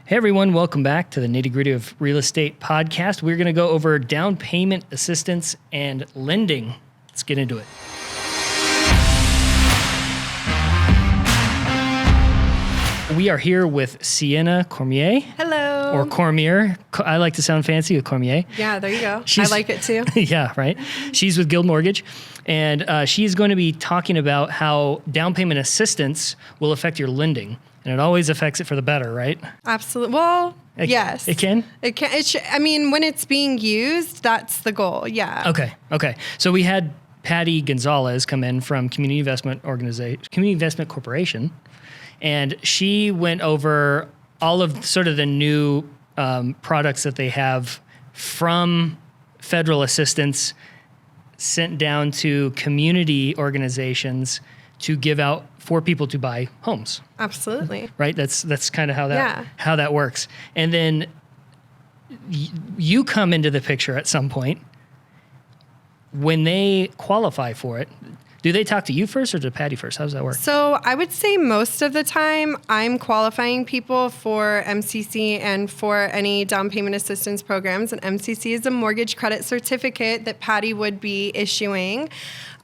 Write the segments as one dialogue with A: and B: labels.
A: Hey everyone, welcome back to the Nitty Gritty of Real Estate podcast. We're going to go over down payment assistance and lending. Let's get into it. We are here with Seanna Cormier.
B: Hello.
A: Or Cormier. I like to sound fancy with Cormier.
B: Yeah, there you go. I like it too.
A: Yeah, right. She's with Guild Mortgage, and she's going to be talking about how down payment assistance will affect your lending. And it always affects it for the better, right?
B: Absolutely. Well, yes.
A: It can?
B: It can. When it's being used, that's the goal. Yeah.
A: Okay. So we had Patty Gonzalez come in from Community Investment Corporation, and she went over all of sort of the new products that they have from federal assistance sent down to community organizations to give out for people to buy homes.
B: Absolutely.
A: Right? That's kind of how that works. And then you come into the picture at some point. When they qualify for it, do they talk to you first or to Patty first? How does that work?
B: So I would say most of the time I'm qualifying people for MCC and for any down payment assistance programs. And MCC is a mortgage credit certificate that Patty would be issuing.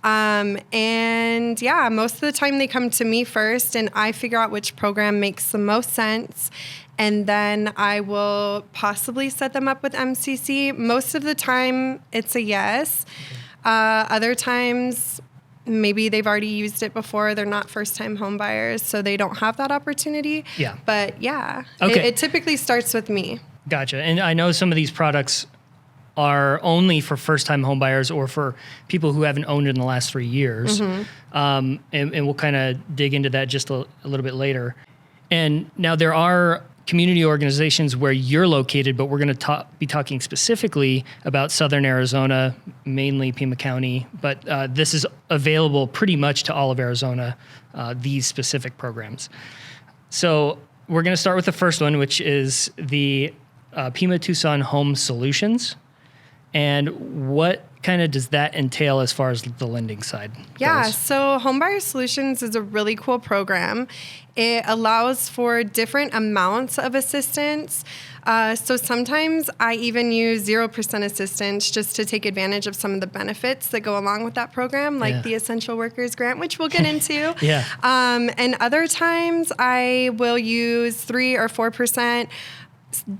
B: And yeah, most of the time they come to me first and I figure out which program makes the most sense. And then I will possibly set them up with MCC. Most of the time it's a yes. Other times maybe they've already used it before. They're not first-time home buyers, so they don't have that opportunity.
A: Yeah.
B: But yeah,
A: okay.
B: It typically starts with me. Gotcha.
A: And I know some of these products are only for first-time home buyers or for people who haven't owned in the last 3 years. Mm-hmm. And we'll kind of dig into that just a little bit later. And now there are community organizations where you're located, but we're going to be talking specifically about Southern Arizona, mainly Pima County. But this is available pretty much to all of Arizona, these specific programs. So we're going to start with the first one, which is the Pima Tucson Home Solutions. And what kind of does that entail as far as the lending side goes?
B: So Homebuyer Solutions is a really cool program. It allows for different amounts of assistance. So sometimes I even use 0% assistance just to take advantage of some of the benefits that go along with that program, like the Essential Workers Grant, which we'll get into. And other times I will use 3 or 4%.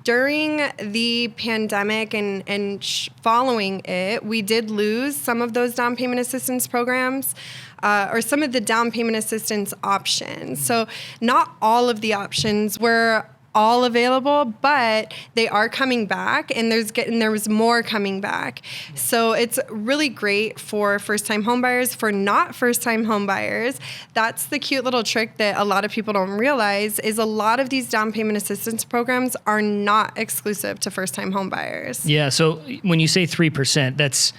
B: During the pandemic and following it, we did lose some of those down payment assistance programs or some of the down payment assistance options. So not all of the options were all available, but they are coming back, and there was more coming back. So it's really great for first-time home buyers. For not first-time home buyers, that's the cute little trick that a lot of people don't realize is a lot of these down payment assistance programs are not exclusive to first-time home buyers.
A: Yeah. So when you say 3%, that's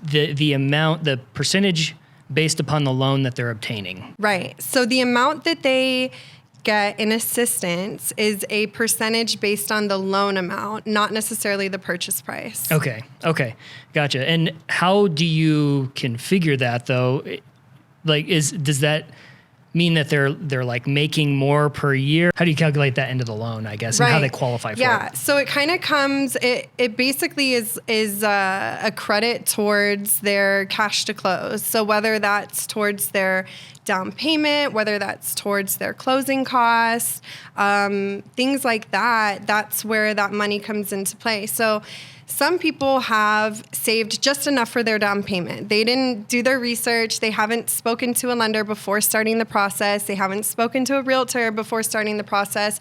A: the amount, the percentage based upon the loan that they're obtaining.
B: Right. So the amount that they get in assistance is a percentage based on the loan amount, not necessarily the purchase price.
A: Okay. Gotcha. And how do you configure that though? Like, does that mean that they're like making more per year? How do you calculate that into the loan, I guess, and how they qualify for it?
B: Yeah, so it kind of comes, it basically is a credit towards their cash to close. So whether that's towards their down payment, whether that's towards their closing costs, things like that, that's where that money comes into play. So some people have saved just enough for their down payment. They didn't do their research. They haven't spoken to a lender before starting the process. They haven't spoken to a realtor before starting the process.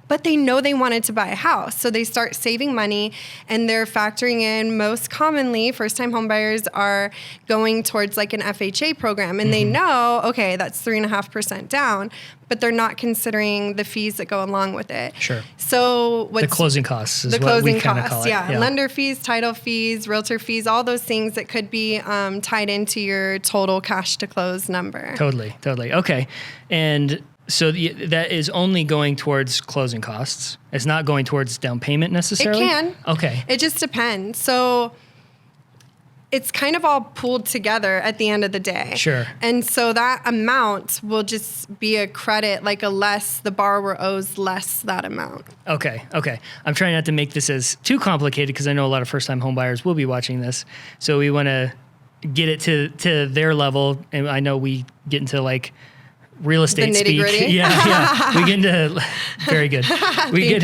B: But they know they wanted to buy a house. So they start saving money, and they're factoring in, most commonly, first-time homebuyers are going towards like an FHA program. And they know, okay, that's 3.5% down, but they're not considering the fees that go along with it.
A: Sure.
B: So
A: the closing costs is what we kind of call it.
B: Yeah. Lender fees, title fees, realtor fees, all those things that could be tied into your total cash to close number.
A: Totally. Okay. And so that is only going towards closing costs. It's not going towards down payment necessarily?
B: It can.
A: Okay.
B: It just depends. So it's kind of all pooled together at the end of the day.
A: Sure.
B: And so that amount will just be a credit, like the borrower owes less that amount.
A: Okay. I'm trying not to make this as too complicated because I know a lot of first-time home buyers will be watching this. So we want to get it to their level. And I know we get into like real estate speak. Yeah. We get into very good. We get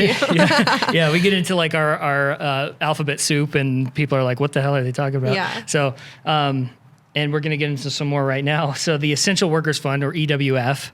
A: we get into like our alphabet soup, and people are like, "What the hell are they talking about?"
B: Yeah.
A: So, and we're going to get into some more right now. So, the Essential Workers Fund, or EWF,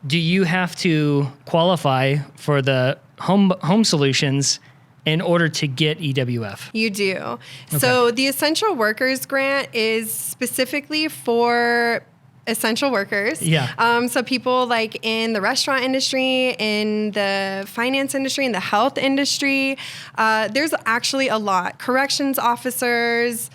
A: do you have to qualify for the home solutions in order to get EWF?
B: You do. Okay. So, the Essential Workers Grant is specifically for essential workers.
A: Yeah.
B: So people like in the restaurant industry, in the finance industry, in the health industry, there's actually a lot. Corrections officers,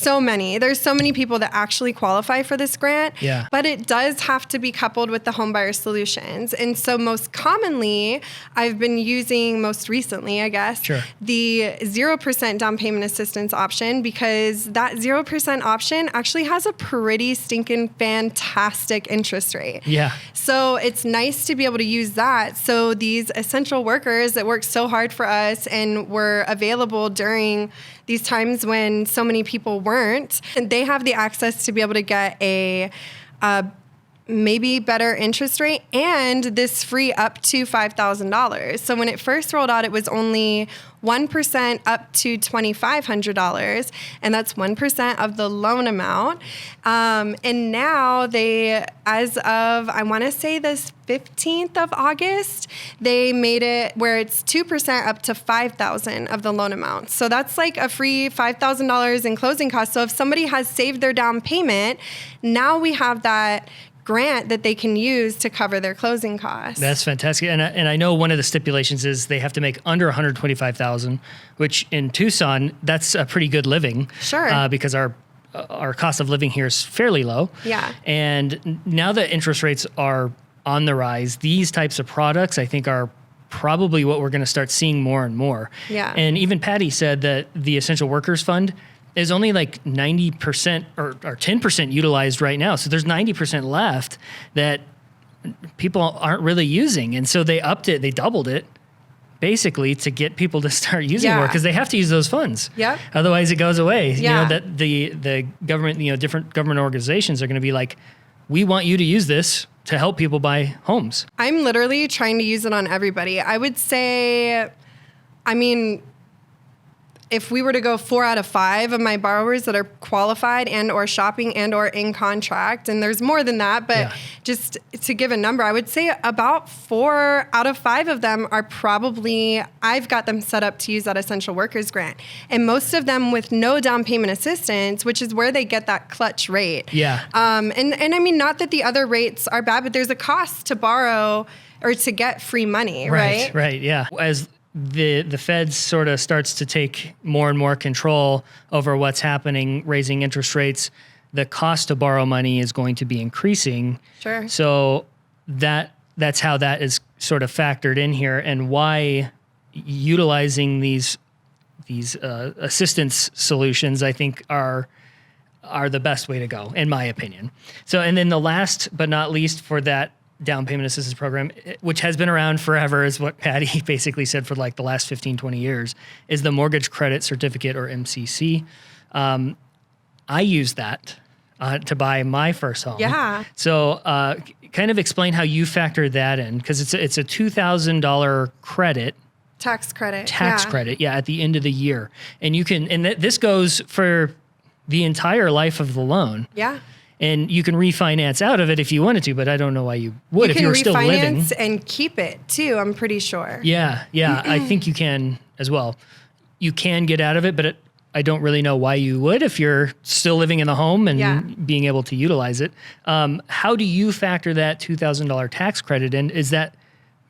B: there's so many people that actually qualify for this grant.
A: Yeah.
B: But it does have to be coupled with the homebuyer solutions. And so most commonly, I've been using most recently, I guess,
A: sure,
B: the 0% down payment assistance option, because that 0% option actually has a pretty stinking fantastic interest rate.
A: Yeah.
B: So it's nice to be able to use that. So these essential workers that work so hard for us and were available during these times when so many people weren't, and they have the access to be able to get a maybe better interest rate and this free up to $5,000. So when it first rolled out, it was only 1% up to $2,500, and that's 1% of the loan amount. And now they, as of, I want to say this 15th of August, they made it where it's 2% up to $5,000 of the loan amount. So that's like a free $5,000 in closing costs. So if somebody has saved their down payment, now we have that grant that they can use to cover their closing costs.
A: That's fantastic. And I know one of the stipulations is they have to make under $125,000, which in Tucson, that's a pretty good living.
B: Sure.
A: Because our cost of living here is fairly low.
B: Yeah.
A: And now that interest rates are on the rise, these types of products, I think, are probably what we're going to start seeing more and more.
B: Yeah.
A: And even Patty said that the Essential Workers Fund is only like 90% or 10% utilized right now. So there's 90% left that people aren't really using. And so they upped it, they doubled it basically to get people to start using more, because they have to use those funds.
B: Yeah.
A: Otherwise it goes away.
B: Yeah.
A: You know, that the government, different government organizations are going to be like, we want you to use this to help people buy homes.
B: I'm literally trying to use it on everybody. I would say, if we were to go 4 out of 5 of my borrowers that are qualified and or shopping and or in contract, and there's more than that, but just to give a number, I would say about 4 out of 5 of them are probably, I've got them set up to use that Essential Workers Grant. And most of them with no down payment assistance, which is where they get that clutch rate.
A: Yeah.
B: And I mean, not that the other rates are bad, but there's a cost to borrow or to get free money, right?
A: Right, yeah. As the Fed sort of starts to take more and more control over what's happening, raising interest rates, the cost to borrow money is going to be increasing.
B: Sure.
A: So that's how that is sort of factored in here, and why utilizing these assistance solutions, I think, are the best way to go, in my opinion. So, and then the last but not least for that down payment assistance program, which has been around forever, is what Patty basically said for like the last 15, 20 years, is the Mortgage Credit Certificate, or MCC. I use that to buy my first home.
B: Yeah.
A: So kind of explain how you factor that in, because it's a $2,000 credit.
B: Tax credit.
A: Credit, at the end of the year. And you can, and this goes for the entire life of the loan.
B: Yeah.
A: And you can refinance out of it if you wanted to, but I don't know why you would if you were still living.
B: You can refinance and keep it too, I'm pretty sure.
A: Yeah, I think you can as well. You can get out of it, but I don't really know why you would if you're still living in the home and being able to utilize it. How do you factor that $2,000 tax credit in? Is that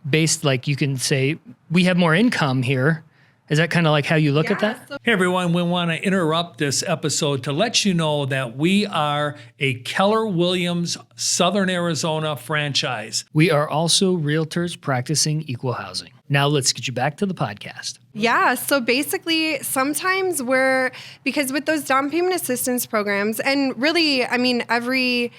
A: based, like, you can say, we have more income here, Is that kind of like how you look at that?
C: Hey everyone, we want to interrupt this episode to let you know that we are a Keller Williams Southern Arizona franchise.
A: We are also realtors practicing equal housing. Now let's get you back to the podcast.
B: Yeah, so basically sometimes because with those down payment assistance programs, and really, I mean, every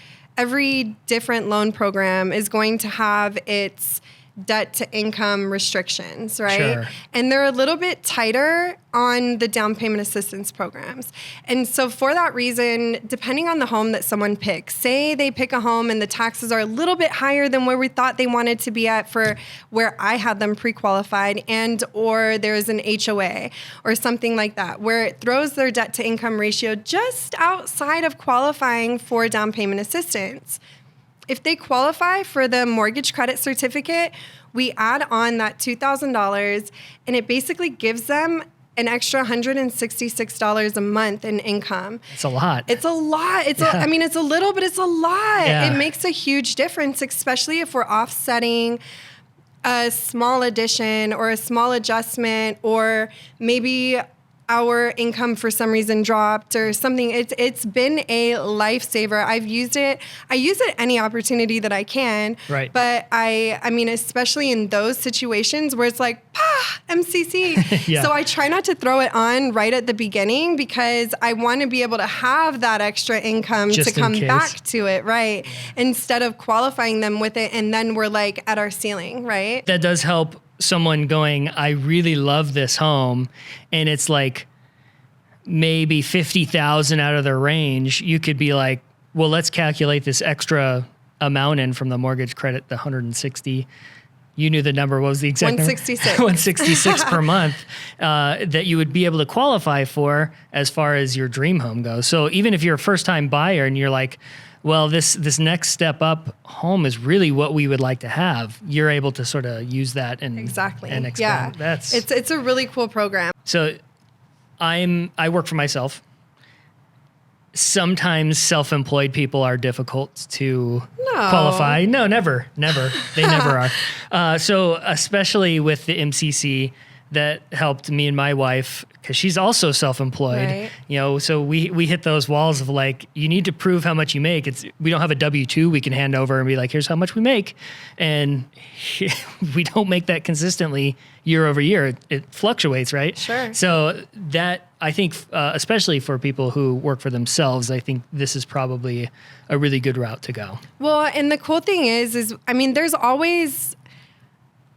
B: different loan program is going to have its debt to income restrictions, right?
A: Sure.
B: And they're a little bit tighter on the down payment assistance programs. And so for that reason, depending on the home that someone picks, say they pick a home and the taxes are a little bit higher than where we thought they wanted to be at for where I had them pre-qualified, and or there's an HOA or something like that, where it throws their debt to income ratio just outside of qualifying for down payment assistance. If they qualify for the mortgage credit certificate, we add on that $2,000, and it basically gives them an extra $166 a month in income.
A: It's a lot.
B: It's a lot. It's a little, but it's a lot.
A: Yeah.
B: It makes a huge difference, especially if we're offsetting a small addition or a small adjustment, or maybe our income for some reason dropped or something. It's been a lifesaver. I've used it. I use it any opportunity that I can.
A: Right.
B: But I mean, especially in those situations where it's like, MCC.
A: Yeah.
B: So I try not to throw it on right at the beginning, because I want to be able to have that extra income
A: Just
B: to come
A: in case.
B: back to it, right? Instead of qualifying them with it and then we're like at our ceiling, right?
A: That does help someone going, I really love this home, and it's like maybe 50,000 out of their range. You could be like, well, let's calculate this extra amount in from the mortgage credit, the 160. You knew the number. What was the exact number?
B: 166.
A: 166 per month that you would be able to qualify for as far as your dream home goes. So even if you're a first-time buyer and you're like, well, this next step up home is really what we would like to have, you're able to sort of use that and
B: Exactly.
A: and expand.
B: Yeah. It's a really cool program.
A: So I work for myself. Sometimes self-employed people are difficult to qualify. No, never. They never are. So especially with the MCC, that helped me and my wife, because she's also self-employed.
B: Right.
A: You know, so we hit those walls of like, you need to prove how much you make. We don't have a W-2 we can hand over and be like, here's how much we make, and we don't make that consistently year over year. It fluctuates, right?
B: Sure.
A: So that, I think, especially for people who work for themselves, I think this is probably a really good route to go.
B: Well, and the cool thing is I mean, there's always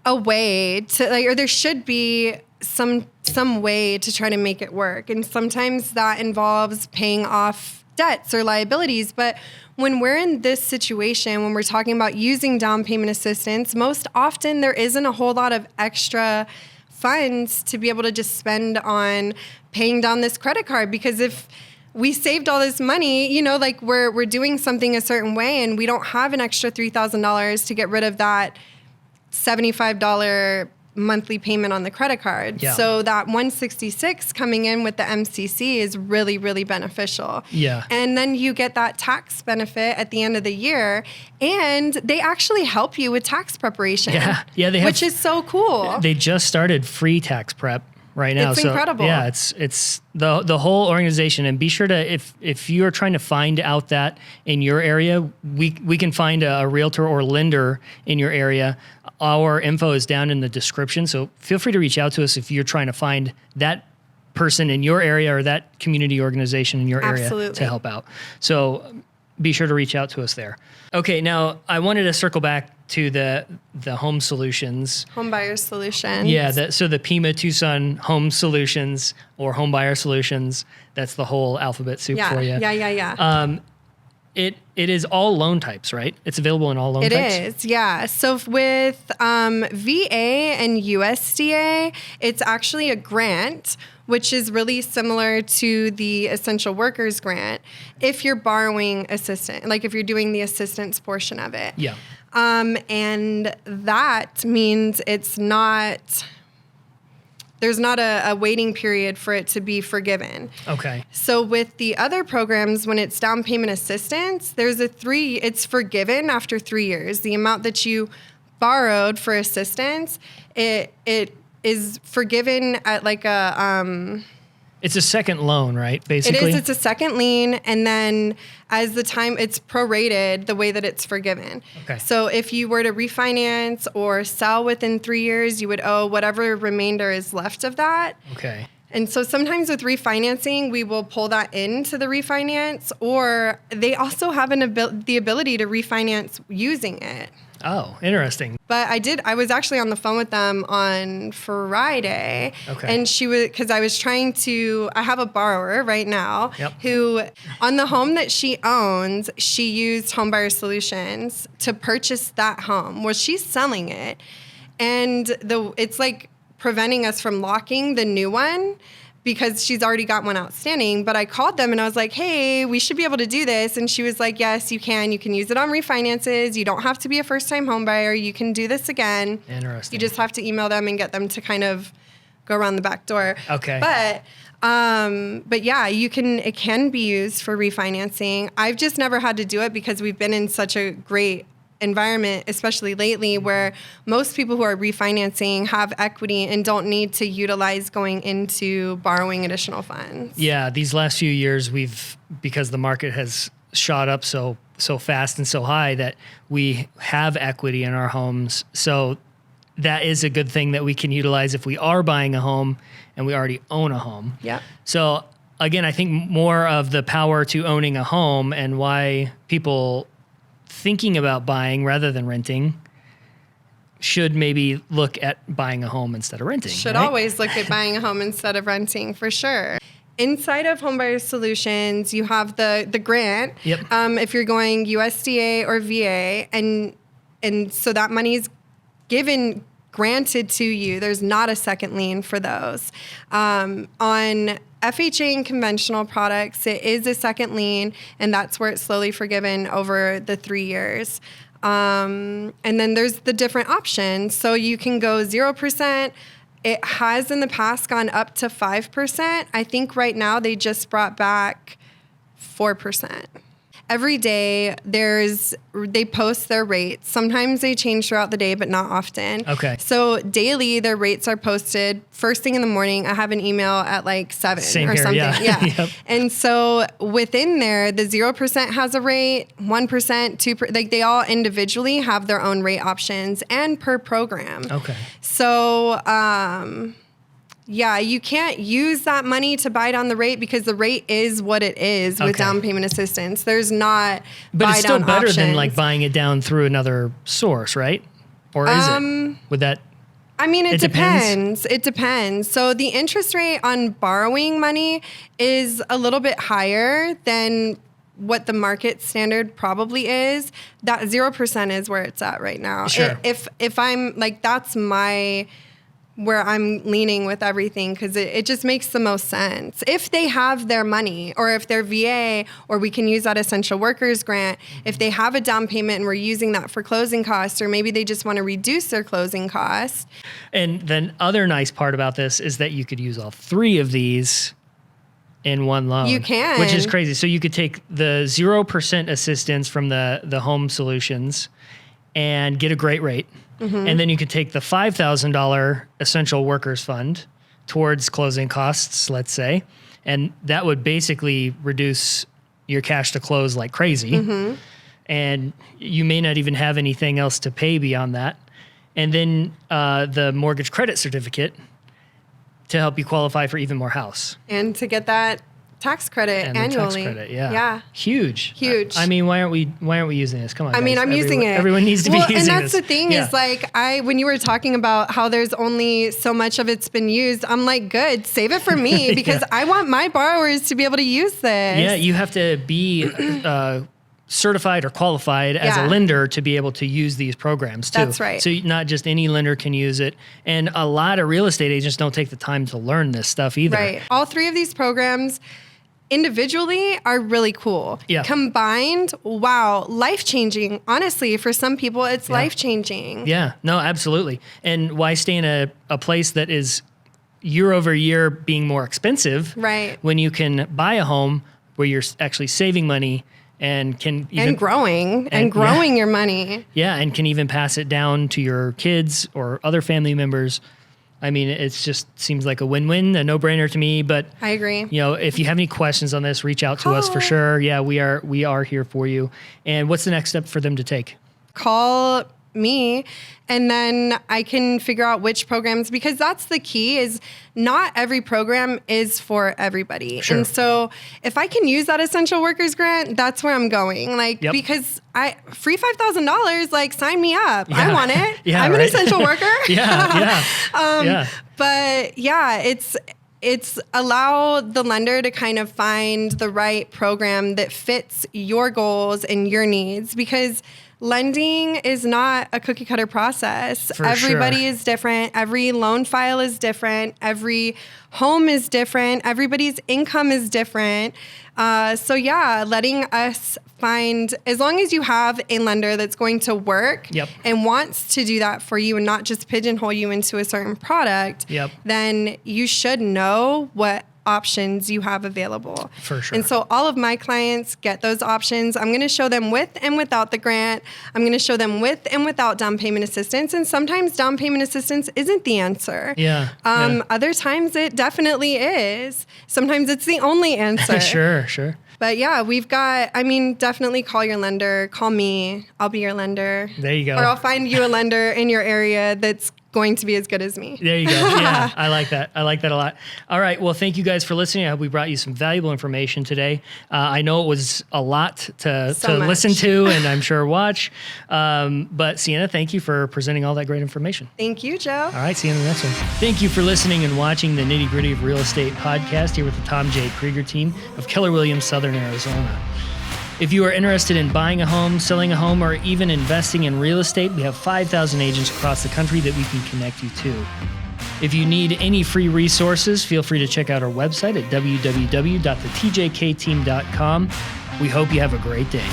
B: a way to, like, or there should be some way to try to make it work. And sometimes that involves paying off debts or liabilities. But when we're in this situation, when we're talking about using down payment assistance, most often there isn't a whole lot of extra funds to be able to just spend on paying down this credit card. Because if we saved all this money, you know, like we're doing something a certain way and we don't have an extra $3,000 to get rid of that $75 monthly payment on the credit card.
A: Yeah.
B: So that 166 coming in with the MCC is really, really beneficial.
A: Yeah.
B: And then you get that tax benefit at the end of the year, and they actually help you with tax preparation.
A: Yeah, they have,
B: which is so cool.
A: They just started free tax prep right now.
B: It's
A: so
B: incredible.
A: Yeah, it's the whole organization. And be sure to, if you're trying to find out that in your area, we can find a realtor or lender in your area. Our info is down in the description, so feel free to reach out to us if you're trying to find that person in your area or that community organization in your area
B: Absolutely.
A: to help out. So be sure to reach out to us there. Okay, now I wanted to circle back to the home solutions.
B: Home buyer solutions.
A: Yeah, so the Pima Tucson Home Solutions or Home Buyer Solutions, that's the whole alphabet soup for you.
B: Yeah.
A: It is all loan types, right? It's available in all loan types?
B: It is, yeah. So with VA and USDA, it's actually a grant, which is really similar to the Essential Workers Grant if you're borrowing assistance, like if you're doing the assistance portion of it.
A: Yeah.
B: And that means there's not a waiting period for it to be forgiven.
A: Okay.
B: So with the other programs, when it's down payment assistance, it's forgiven after 3 years. The amount that you borrowed for assistance, it is forgiven at like a
A: It's a second loan, right? Basically,
B: it is. It's a second lien, and then as the time, it's prorated the way that it's forgiven.
A: Okay.
B: So if you were to refinance or sell within 3 years, you would owe whatever remainder is left of that.
A: Okay.
B: And so sometimes with refinancing, we will pull that into the refinance, or they also have the ability to refinance using it.
A: Oh, interesting.
B: But I was actually on the phone with them on Friday.
A: Okay.
B: And because I have a borrower right now
A: Yep.
B: who, on the home that she owns, she used Homebuyer Solutions to purchase that home. Well, she's selling it. And it's like preventing us from locking the new one because she's already got one outstanding. But I called them and I was like, hey, we should be able to do this. And she was like, yes, you can. You can use it on refinances. You don't have to be a first-time home buyer. You can do this again.
A: Interesting.
B: You just have to email them and get them to kind of go around the back door.
A: Okay.
B: But yeah, it can be used for refinancing. I've just never had to do it because we've been in such a great environment, especially lately, where most people who are refinancing have equity and don't need to utilize going into borrowing additional funds.
A: Yeah, these last few years, because the market has shot up so fast and so high that we have equity in our homes. So that is a good thing that we can utilize if we are buying a home and we already own a home.
B: Yeah.
A: So again, I think more of the power to owning a home and why people thinking about buying rather than renting should maybe look at buying a home instead of renting.
B: Should
A: right?
B: always look at buying a home instead of renting, for sure. Inside of Homebuyer Solutions, you have the grant.
A: Yep.
B: If you're going USDA or VA, and so that money is granted to you. There's not a second lien for those. On FHA and conventional products, it is a second lien, and that's where it's slowly forgiven over the 3 years. And then there's the different options. So you can go 0%. It has in the past gone up to 5%. I think right now they just brought back 4%. Every day they post their rates. Sometimes they change throughout the day, but not often.
A: Okay.
B: So daily their rates are posted first thing in the morning. I have an email at like 7
A: Same
B: or
A: here,
B: something.
A: yeah.
B: Yeah.
A: Yep.
B: And so within there, the 0% has a rate, 1%, 2%, like they all individually have their own rate options and per program.
A: Okay.
B: So, yeah, you can't use that money to buy down the rate because the rate is what it is with
A: Okay.
B: down payment assistance. There's not
A: But it's still
B: buy-down
A: better than
B: options.
A: like buying it down through another source, right? Or is it? Would that?
B: I mean, it
A: depends?
B: depends. It depends. So the interest rate on borrowing money is a little bit higher than what the market standard probably is. That 0% is where it's at right now.
A: Sure.
B: If I'm like, that's where I'm leaning with everything, because it just makes the most sense. If they have their money, or if they're VA, or we can use that essential workers grant, if they have a down payment and we're using that for closing costs, or maybe they just want to reduce their closing costs.
A: And then other nice part about this is that you could use all three of these in one loan.
B: You can.
A: Which is crazy. So you could take the 0% assistance from the home solutions and get a great rate. Mm-hmm. And then you could take the $5,000 essential workers fund towards closing costs, let's say, and that would basically reduce your cash to close like crazy. Mm-hmm. And you may not even have anything else to pay beyond that. And then the mortgage credit certificate to help you qualify for even more house.
B: And to get that tax credit
A: And
B: annually.
A: the tax credit, yeah.
B: Yeah.
A: Huge.
B: Huge.
A: I mean, why aren't we using this? Come on,
B: I mean,
A: guys.
B: I'm using it.
A: Everyone needs to be using this.
B: And that's the thing
A: Yeah.
B: is like, when you were talking about how there's only so much of it's been used, I'm like, good, save it for me because I want my borrowers to be able to use this.
A: Yeah, you have to be certified or qualified as a
B: Yeah.
A: lender to be able to use these programs too.
B: That's right.
A: So not just any lender can use it. And a lot of real estate agents don't take the time to learn this stuff either.
B: Right. All three of these programs individually are really cool.
A: Yeah.
B: Combined, wow, life-changing. Honestly, for some people, it's life-changing.
A: Yeah, no, absolutely. And why stay in a place that is year over year being more expensive
B: Right.
A: when you can buy a home where you're actually saving money and can even
B: And growing your money.
A: Yeah, and can even pass it down to your kids or other family members I mean, it's just seems like a win-win, a no-brainer to me. But
B: I agree.
A: you know, if you have any questions on this, reach out to us for sure. Yeah, we are here for you. And what's the next step for them to take?
B: Call me, and then I can figure out which programs, because that's the key, is not every program is for everybody.
A: Sure.
B: And so if I can use that essential workers grant, that's where I'm going. Like, because free $5,000, like, sign me up. I want it.
A: Yeah,
B: I'm an essential worker.
A: Yeah.
B: But yeah, it's allow the lender to kind of find the right program that fits your goals and your needs, because lending is not a cookie cutter process. Everybody is different. Every loan file is different. Every home is different. Everybody's income is different. So yeah, letting us find, as long as you have a lender that's going to work and wants to do that for you and not just pigeonhole you into a certain product, then you should know what options you have available.
A: For sure.
B: And so all of my clients get those options. I'm going to show them with and without the grant. I'm going to show them with and without down payment assistance. And sometimes down payment assistance isn't the answer. Other times it definitely is. Sometimes it's the only answer.
A: Sure.
B: But yeah, we've got, definitely call your lender. Call me. I'll be your lender.
A: There you go.
B: Or I'll find you a lender in your area that's going to be as good as me.
A: There you go. Yeah, I like that. I like that a lot. All right. Well, thank you guys for listening. I hope we brought you some valuable information today. I know it was a lot to listen to and I'm sure watch. But Seanna, thank you for presenting all that great information.
B: Thank you, Joe.
A: All right. See you in the next one. Thank you for listening and watching the Nitty Gritty of Real Estate podcast here with the Tom J. Krieger team of Keller Williams, Southern Arizona. If you are interested in buying a home, selling a home, or even investing in real estate, we have 5,000 agents across the country that we can connect you to. If you need any free resources, feel free to check out our website at www.thetjkteam.com. We hope you have a great day.